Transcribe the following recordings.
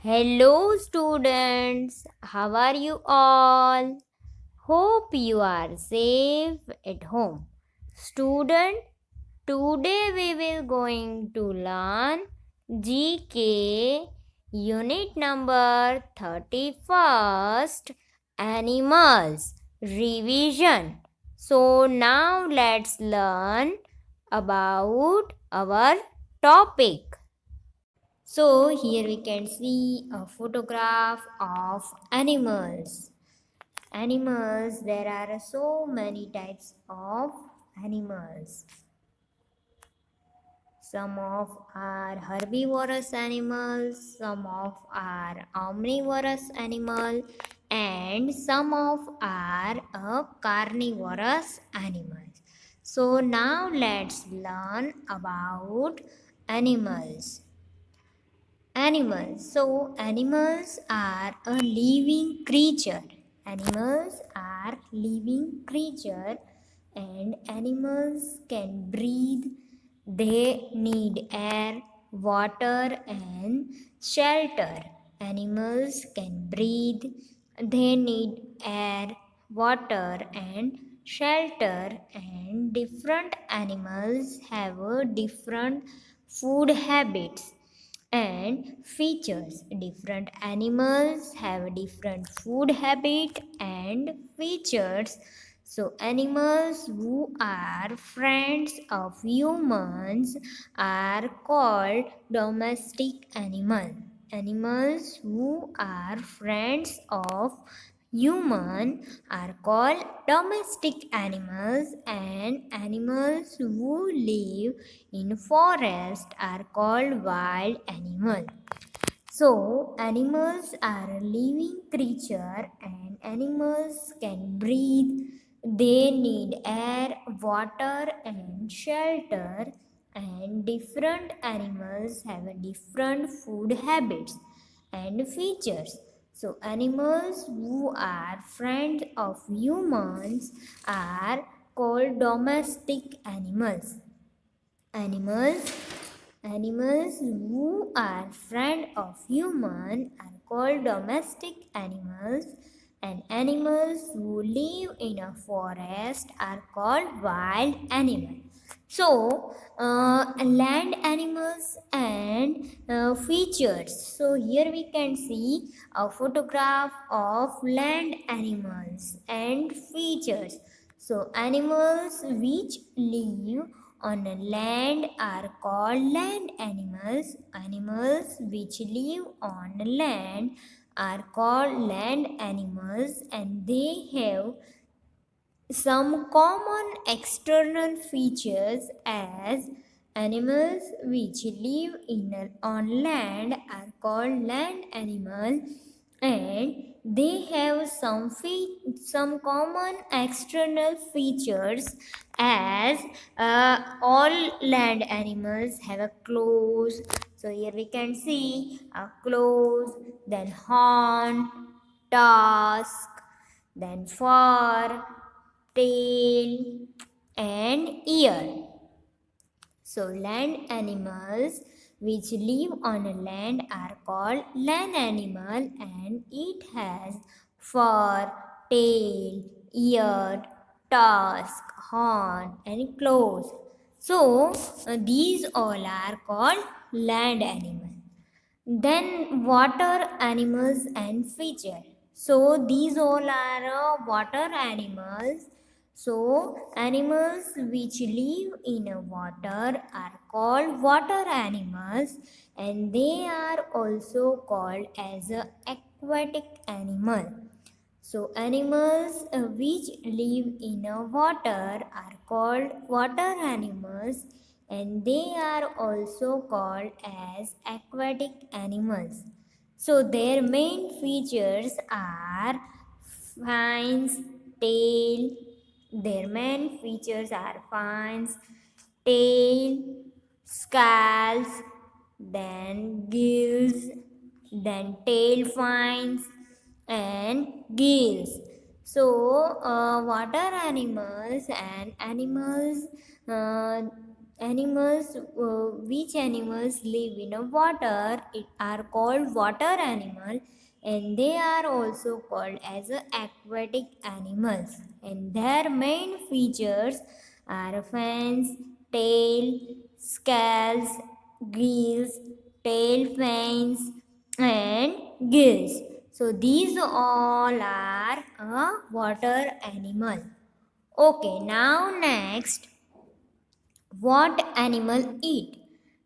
Hello, students. How are you all? Hope you are safe at home. Student, today we will going to learn GK unit number 31st Animals Revision. So now let's learn about our topic. So here we can see a photograph of animals. Animals, there are so many types of animals. Some of are herbivorous animals, some of are omnivorous animal, and some of are a carnivorous animals. So now let's learn about animals. Animals. So, animals are a living creature. Animals are living creature and animals can breathe. They need air, water and shelter. Animals can breathe. They need air, water and shelter, and different animals have a different food habits and features. Different animals have different food habit and features. So animals who are friends of humans are called domestic animal. Animals who are friends of human are called domestic animals, and animals who live in forest are called wild animal. So animals are a living creature and animals can breathe. They need air, water and shelter, and different animals have a different food habits and features. So animals who are friends of humans are called domestic animals. Animals who are friend of human are called domestic animals, and animals who live in a forest are called wild animals. So, land animals and features. So, here we can see a photograph of land animals and features. So, animals which live on land are called land animals. Animals which live on land are called land animals, and they have some common external features as animals which live on land are called land animal, and they have some common external features as all land animals have a claws. So here we can see a claws, then horn, tusk, then fur, tail, and ear. So, land animals which live on a land are called land animal, and it has fur, tail, ear, tusk, horn, and claws. So, these all are called land animals. Then water animals and feature. So these all are water animals. So animals which live in water are called water animals, and they are also called as a aquatic animal. So animals which live in water are called water animals, and they are also called as aquatic animals. So their main features are fins, tail. Their main features are fins, tail, scales, then gills, then tail fins and gills. So, water animals and animals uh, animals, which animals live in a water, it are called water animal, and they are also called as a aquatic animals, and their main features are fins, tail, scales, gills, tail fins, and gills. So these all are a water animal. Okay, now next, what animal eat?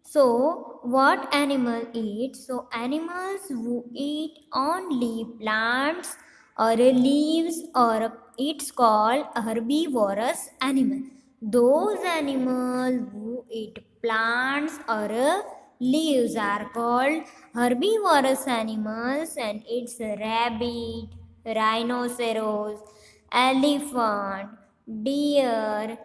So what animal eat? So animals who eat only plants or leaves, or it's called herbivorous animal. Those animals who eat plants or leaves are called herbivorous animals, and it's rabbit, rhinoceros, elephant, deer,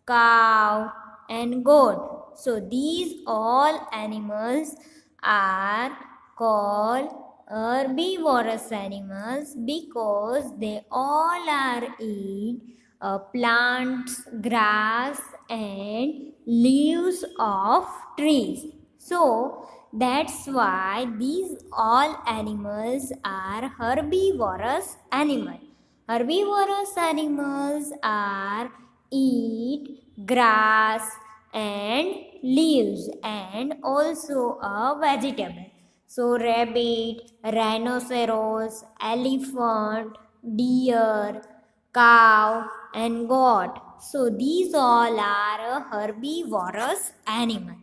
cow, and goat. So these all animals are called herbivorous animals because they all are eat plants, grass, and leaves of trees. So that's why these all animals are herbivorous animals. Herbivorous animals are eat grass and leaves and also a vegetable. So rabbit, rhinoceros, elephant, deer, cow, and goat. So these all are a herbivorous animal.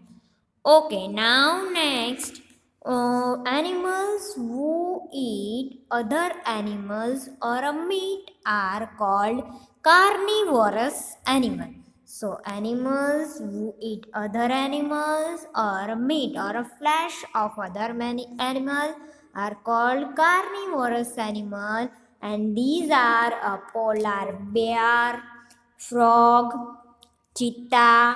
Okay, now next, animals who eat other animals or a meat are called carnivorous animal. So animals who eat other animals or meat or a flesh of other many animal are called carnivorous animal, and these are a polar bear, frog, cheetah,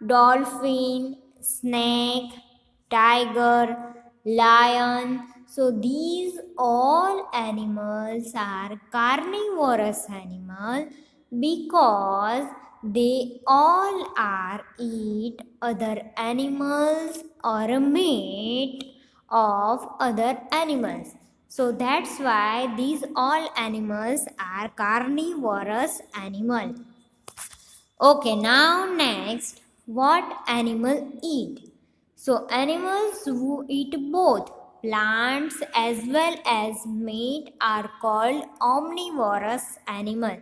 dolphin, snake, tiger, lion. So these all animals are carnivorous animal because they all are eat other animals or meat of other animals. So that's why these all animals are carnivorous animal. Okay, now next, what animal eat? So animals who eat both plants as well as meat are called omnivorous animals.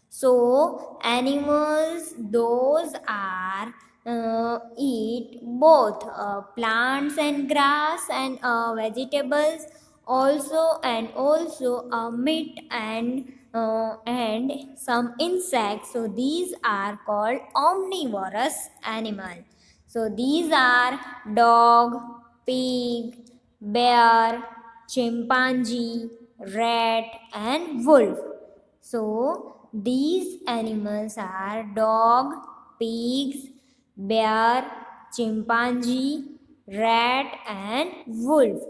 So animals those are eat both plants and grass and vegetables also, and also meat and some insects. So these are called omnivorous animal. So these are dog, pig, bear, chimpanzee, rat, and wolf. So these animals are dog, pigs, bear, chimpanzee, rat, and wolf.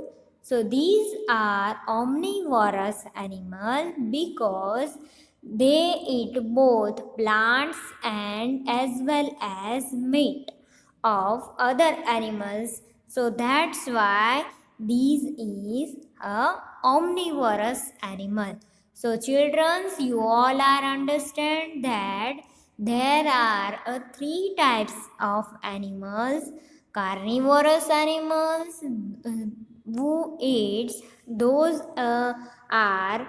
So these are omnivorous animals because they eat both plants and as well as meat of other animals. So that's why these is a omnivorous animal. So children, you all are understand that there are three types of animals: carnivorous animals who eats those are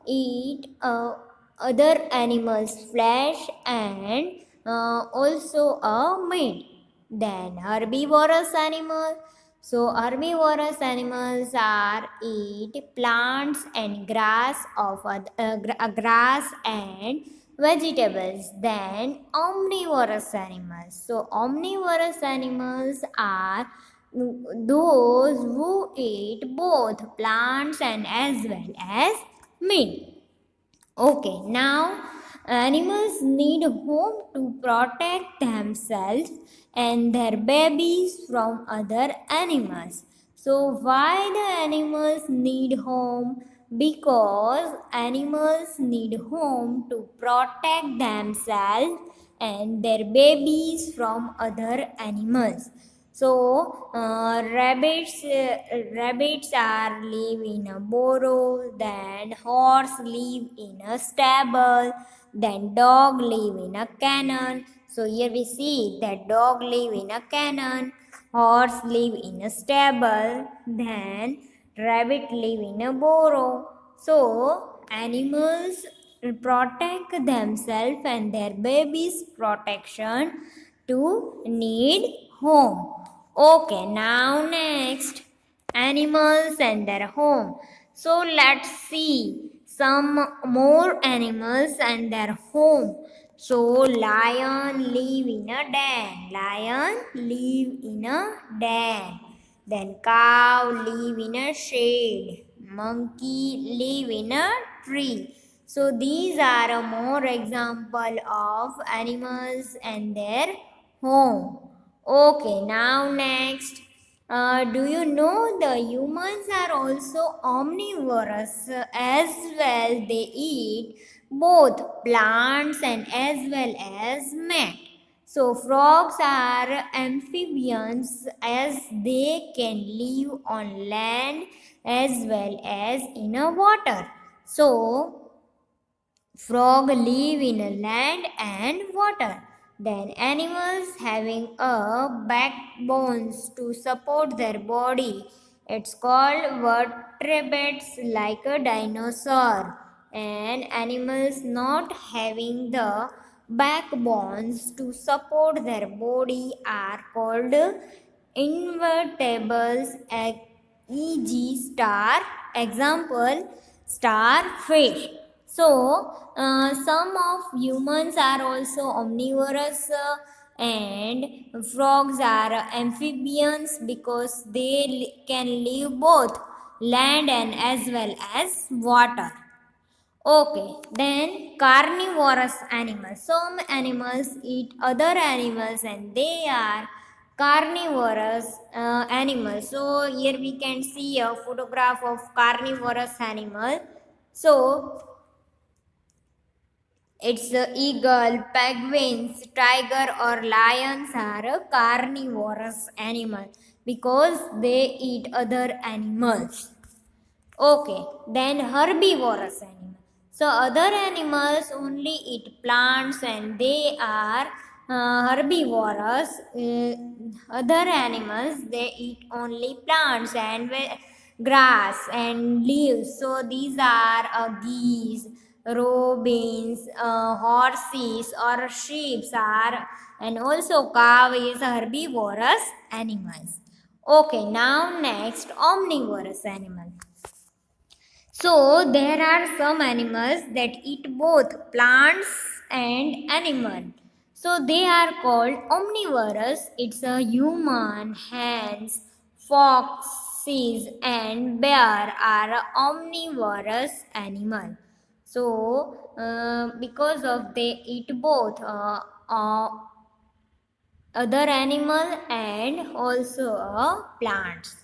eat other animals flesh and also a meat. Then herbivorous animal. So herbivorous animals are eat plants and grass grass and vegetables. Then omnivorous animals. So omnivorous animals are those who eat both plants and as well as meat. Okay, now animals need home to protect themselves and their babies from other animals. So, why the animals need home? Because animals need home to protect themselves and their babies from other animals. So rabbits are live in a burrow, then horse live in a stable, then dog live in a cannon. So here we see that dog live in a cannon, horse live in a stable, then rabbit live in a burrow. So animals protect themselves and their babies protection to need home. Okay, now next, animals and their home. So let's see some more animals and their home. So lion live in a den. Lion live in a den. Then cow live in a shade. Monkey live in a tree. So these are a more example of animals and their home. Okay, now next. Do you know the humans are also omnivorous as well? They eat both plants and as well as meat. So frogs are amphibians as they can live on land as well as in a water. So frog live in a land and water. Then animals having a backbones to support their body. It's called vertebrates like a dinosaur. And animals not having the backbones to support their body are called invertebrates, e.g. star, example starfish. So some of humans are also omnivorous and frogs are amphibians because they can live both land and as well as water. Okay, then carnivorous animals. Some animals eat other animals and they are carnivorous animals. So here we can see a photograph of carnivorous animal. So it's eagle, penguins, tiger or lions are a carnivorous animal because they eat other animals. Okay, then herbivorous animal. So other animals only eat plants and they are herbivorous. Other animals they eat only plants and grass and leaves. So these are geese, robins, horses or sheep are, and also cow is herbivorous animals. Okay, now next omnivorous animal. So there are some animals that eat both plants and animal. So they are called omnivorous. It's a human, hens, foxes and bear are omnivorous animal. So because of they eat both uh, other animal and also plants.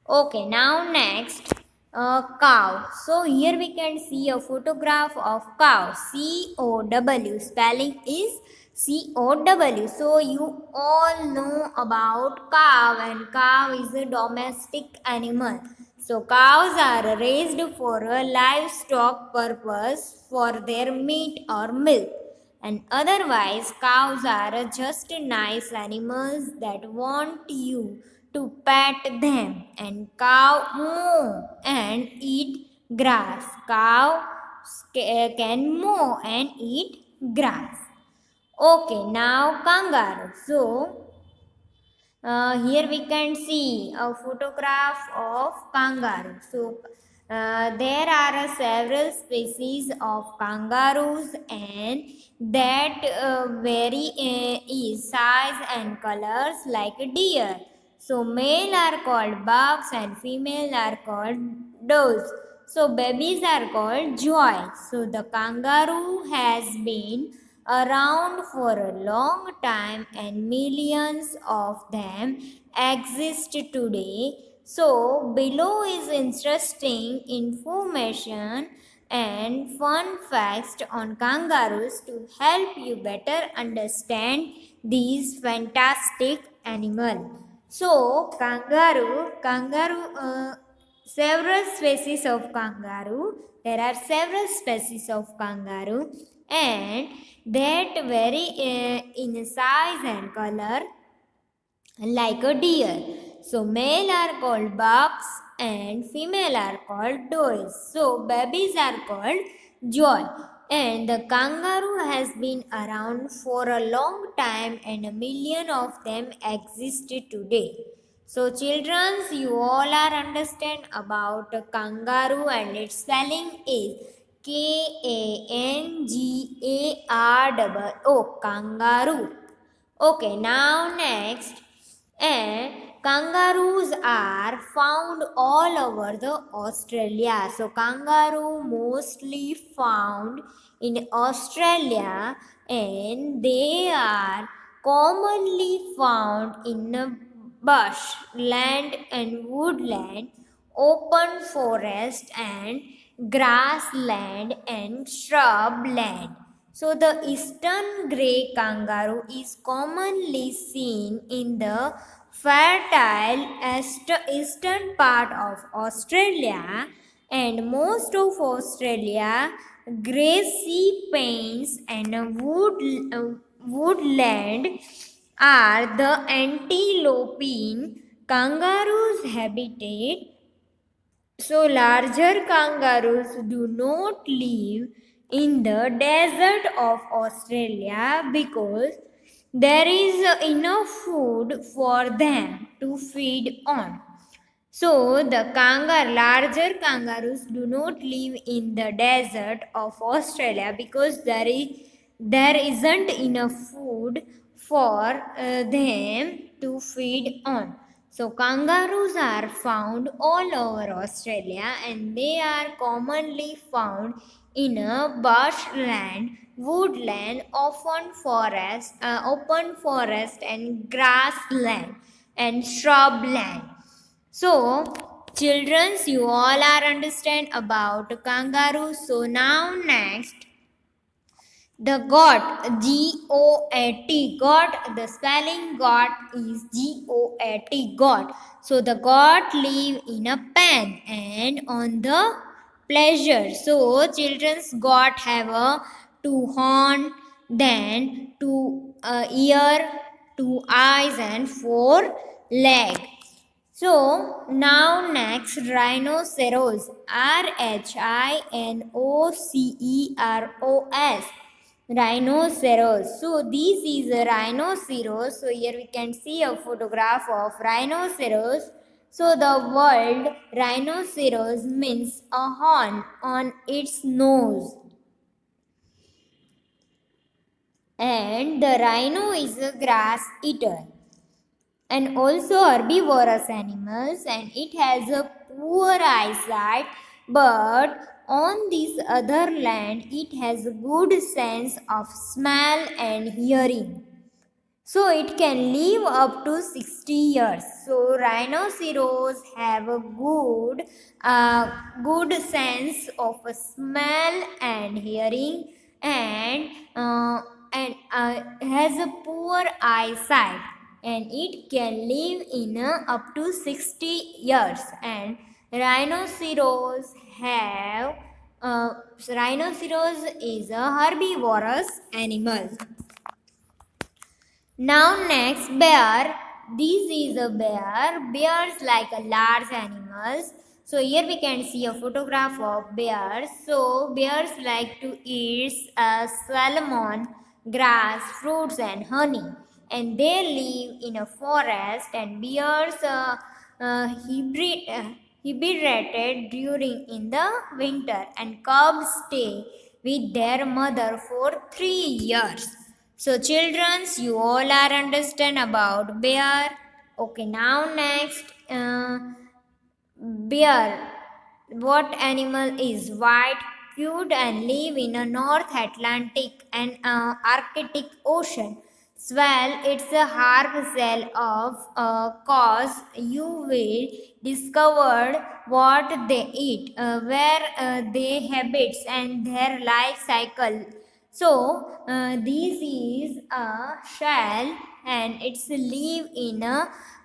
Okay, now next, cow. So here we can see a photograph of cow. C-O-W. Spelling is C-O-W. So you all know about cow and cow is a domestic animal. So cows are raised for a livestock purpose for their meat or milk. And otherwise, cows are just nice animals that want you to pet them. And cow moo and eat grass. Cow can moo and eat grass. Okay, now kangaroo. So here we can see a photograph of kangaroo. So there are several species of kangaroos and that vary in size and colors like deer. So male are called bucks and female are called does. So babies are called joy. So the kangaroo has been around for a long time and millions of them exist today. So below is interesting information and fun facts on kangaroos to help you better understand these fantastic animal. So, several species of kangaroo. There are several species of kangaroo, and that vary in size and color like a deer. So male are called bucks and female are called does. So babies are called joy. And the kangaroo has been around for a long time and a million of them exist today. So children, you all are understand about a kangaroo and its spelling is Kangaroo, kangaroo. Okay, now next, and kangaroos are found all over the Australia. So kangaroo mostly found in Australia, and they are commonly found in a bush, land and woodland, open forest and grassland and shrubland. So the eastern grey kangaroo is commonly seen in the fertile eastern part of Australia, and most of Australia grassy plains and woodland are the antilope kangaroo's habitat. So, larger kangaroos do not live in the desert of Australia because there is enough food for them to feed on. So, the larger kangaroos do not live in the desert of Australia because there isn't enough food for them to feed on. So, kangaroos are found all over Australia and they are commonly found in a bushland, woodland, open forest, and grassland and shrubland. So, childrens, you all are understand about kangaroos. So now next, the goat, G-O-A-T, goat, the spelling goat is G-O-A-T, goat. So the goat live in a pen and on the pleasure. So children's goat have a two horn, then two ear, two eyes and four leg. So now next, rhinoceros, Rhinoceros, rhinoceros. So this is a rhinoceros. So here we can see a photograph of rhinoceros. So the word rhinoceros means a horn on its nose. And the rhino is a grass eater and also herbivorous animals, and it has a poor eyesight, but on this other land it has a good sense of smell and hearing, so it can live up to 60 years. So rhinoceros have a good sense of smell and hearing, and has a poor eyesight, and it can live in up to 60 years. And rhinoceros have rhinoceros is a herbivorous animal. Now next, bear. This is a bear. Bears like a large animals. So here we can see a photograph of bears. So bears like to eat salmon, grass, fruits and honey. And they live in a forest, and bears hibernated during in the winter, and cubs stay with their mother for 3 years. So childrens, you all are understand about bear. Okay, now next, bear. What animal is white, cute and live in a North Atlantic and Arctic Ocean. swell its harp cell of cause you will discover what they eat, where their habits and their life cycle. So this is a shell and it's live in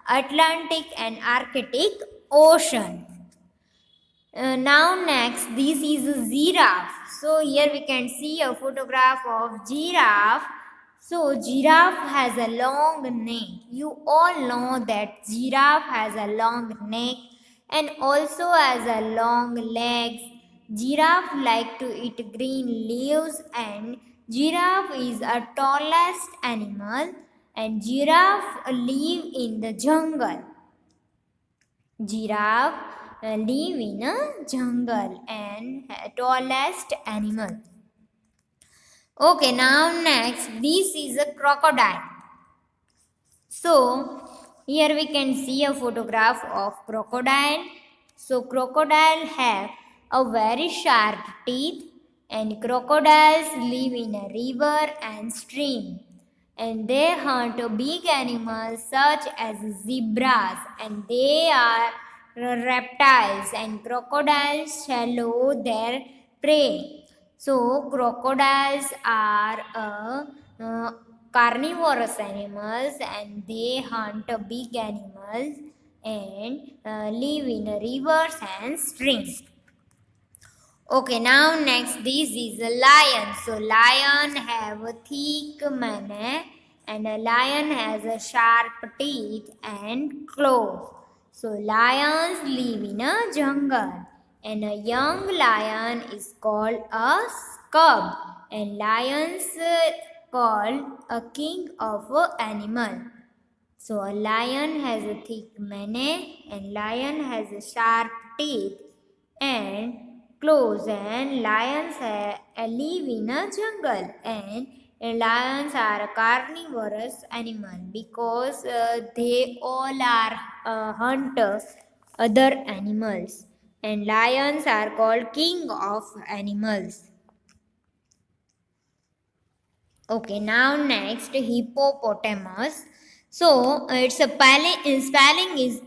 Atlantic and Arctic Ocean. Now next, this is a giraffe. So here we can see a photograph of giraffe. So giraffe has a long neck. You all know that giraffe has a long neck and also has a long legs. Giraffe like to eat green leaves and giraffe is a tallest animal and giraffe live in the jungle. Giraffe live in a jungle and tallest animal. Okay, now next, this is a crocodile. So here we can see a photograph of crocodile. So crocodile have a very sharp teeth and crocodiles live in a river and stream and they hunt big animals such as zebras and they are reptiles and crocodiles swallow their prey. So crocodiles are carnivorous animals and they hunt big animals and live in rivers and streams. Okay, now next this is a lion. So lion have a thick mane and a lion has a sharp teeth and claws. So lions live in a jungle and a young lion is called a cub and lions called a king of animal. So a lion has a thick mane and lion has a sharp teeth and claws and lions live in a jungle and lions are a carnivorous animal because they all are hunters other animals and lions are called king of animals. Okay, now next hippopotamus. So its spelling is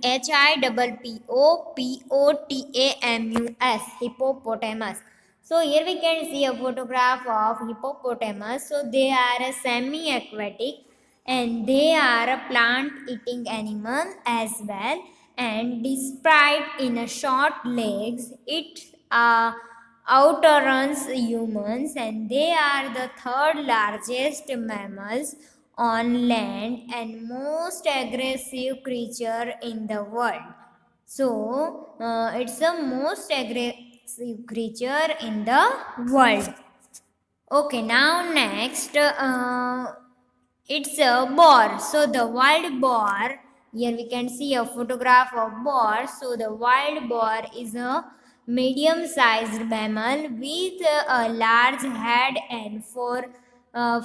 Hippopotamus. Hippopotamus. So here we can see a photograph of hippopotamus. So they are a semi-aquatic and they are a plant-eating animal as well. And despite in a short legs, it outruns humans and they are the third largest mammals on land and most aggressive creature in the world. So it's the most aggressive creature in the world. Okay, now next it's a boar. So the wild boar, here we can see a photograph of boar. So the wild boar is a medium-sized mammal with a large head and four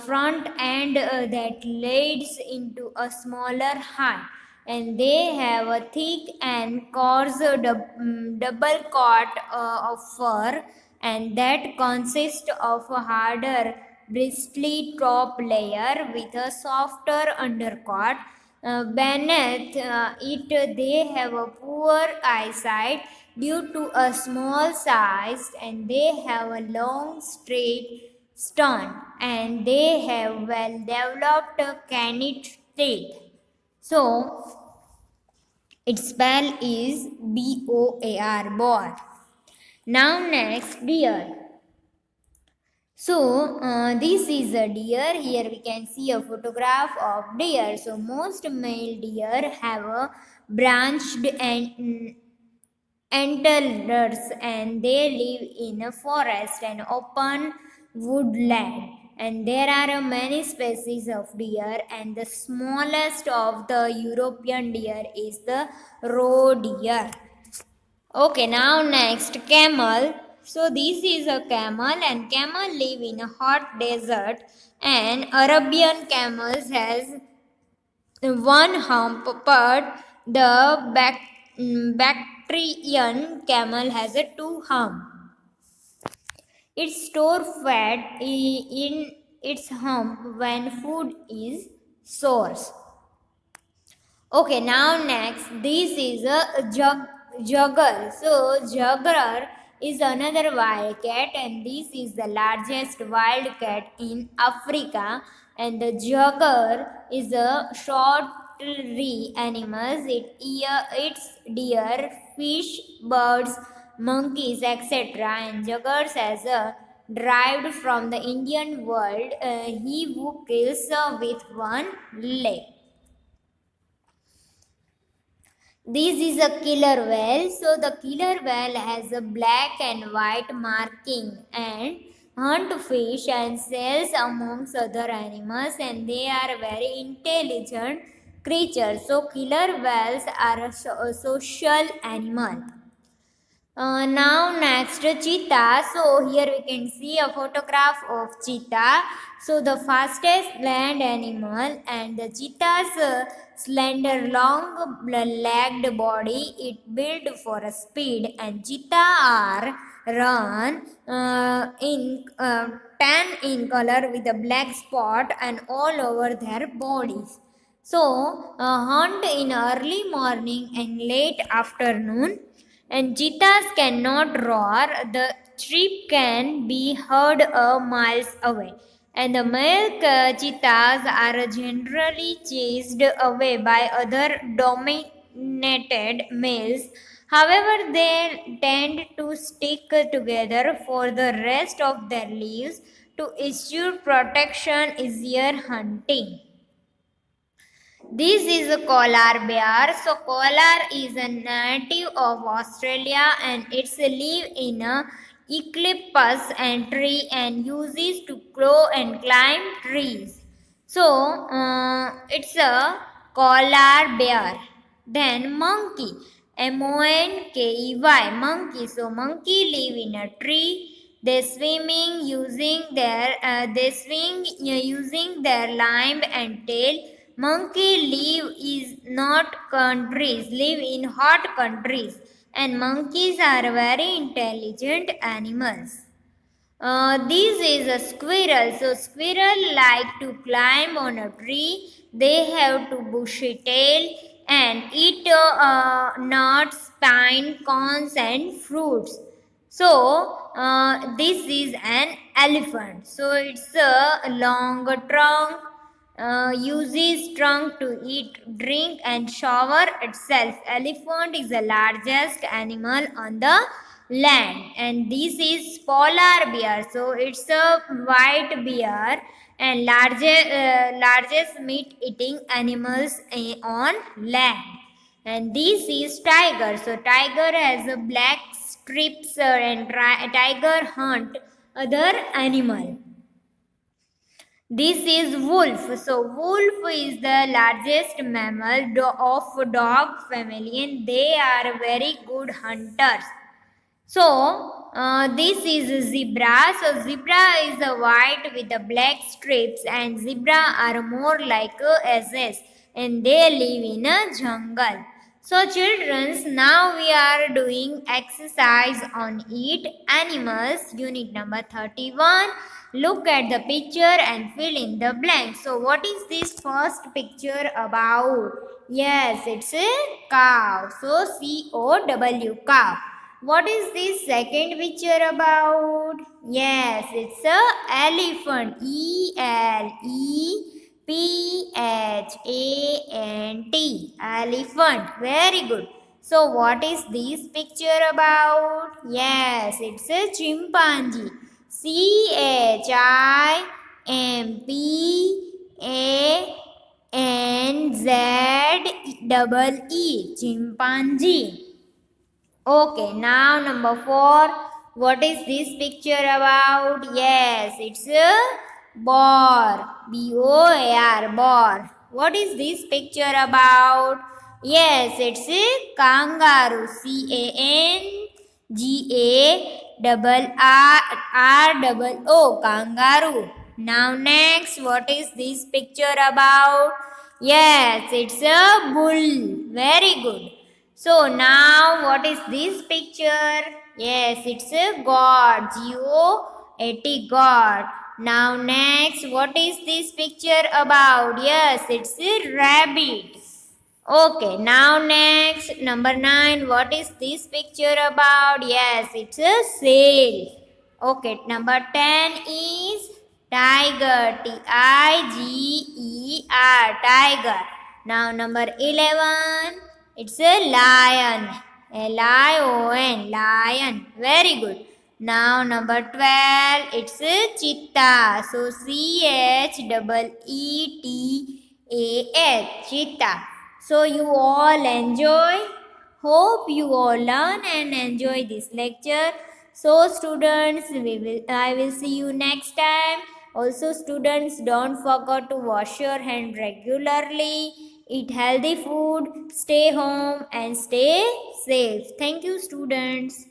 front end that leads into a smaller heart. And they have a thick and coarse double coat of fur and that consists of a harder bristly top layer with a softer undercoat. Beneath it, they have a poor eyesight due to a small size, and they have a long, straight stern, and they have well developed canid teeth. So, its spell is BOAR, boar. Now, next, deer. So this is a deer. Here we can see a photograph of deer. So most male deer have a branched and antlers and they live in a forest and open woodland. And there are many species of deer and the smallest of the European deer is the roe deer. Okay, now next camel. So this is a camel and camel live in a hot desert and Arabian camels has one hump but the Bactrian camel has a two hump. It stores fat in its hump when food is source. Okay, now next, this is a juggler. So, juggler is another wild cat, and this is the largest wild cat in Africa. And the juggler is a shortry animal. It eats deer, fish, birds, monkeys, etc. And juggers as a derived from the Indian world, he who kills with one leg. This is a killer whale. So the killer whale has a black and white marking and hunt fish and sells amongst other animals, and they are very intelligent creatures. So killer whales are a social animal. Now next cheetah. So here we can see a photograph of cheetah. So the fastest land animal, and the cheetah's slender long-legged body it built for a speed, and cheetah are run in tan in color with a black spot and all over their bodies. So hunt in early morning and late afternoon, and cheetahs cannot roar. The shriek can be heard miles away. And the male cheetahs are generally chased away by other dominated males. However, they tend to stick together for the rest of their lives to ensure protection easier hunting. This is a koalar bear. So koalar is a native of Australia, and it's live in a eucalyptus and tree and uses to grow and climb trees. So it's a koalar bear. Then monkey, monkey, monkey. So monkey live in a tree. They swing using their limb and tail. Monkey live in hot countries, and monkeys are very intelligent animals. This is a squirrel. So squirrel like to climb on a tree. They have two bushy tail and eat nuts, pine cones, and fruits. So this is an elephant. So it's a long trunk. Uses trunk to eat, drink, and shower itself. Elephant is the largest animal on the land, and this is polar bear. So it's a white bear and largest meat eating animals on land. And this is tiger. So tiger has a black strips and tiger hunt other animal. This is wolf. So wolf is the largest mammal of dog family, and they are very good hunters. So this is zebra. So zebra is a white with the black strips, and zebra are more like asses, and they live in a jungle. So children, now we are doing exercise on eat animals, unit number 31. Look at the picture and fill in the blank. So what is this first picture about? Yes, it's a cow. So C-O-W, cow. What is this second picture about? Yes, it's a elephant. E-L-E-P-H-A-N-T. Elephant. Very good. So what is this picture about? Yes, it's a chimpanzee. Chimpanzee. Chimpanzee. Okay, now number 4. What is this picture about? Yes, it's a boar. B-O-A-R, boar. What is this picture about? Yes, it's a kangaroo. C-A-N-G-A-R-R-O, kangaroo. Now next, what is this picture about? Yes, it's a bull. Very good. So now what is this picture? Yes, it's a goat. Etigod. Now next, what is this picture about? Yes, it's a rabbit. Okay, now next, number 9, what is this picture about? Yes, it's a sail. Okay, number 10 is tiger, Tiger, tiger. Now number 11, it's a lion, Lion, lion. Very good. Now number 12, it's a cheetah. So Cheetah, cheetah. So you all enjoy. Hope you all learn and enjoy this lecture. So students, I will see you next time. Also students, don't forget to wash your hand regularly. Eat healthy food. Stay home and stay safe. Thank you students.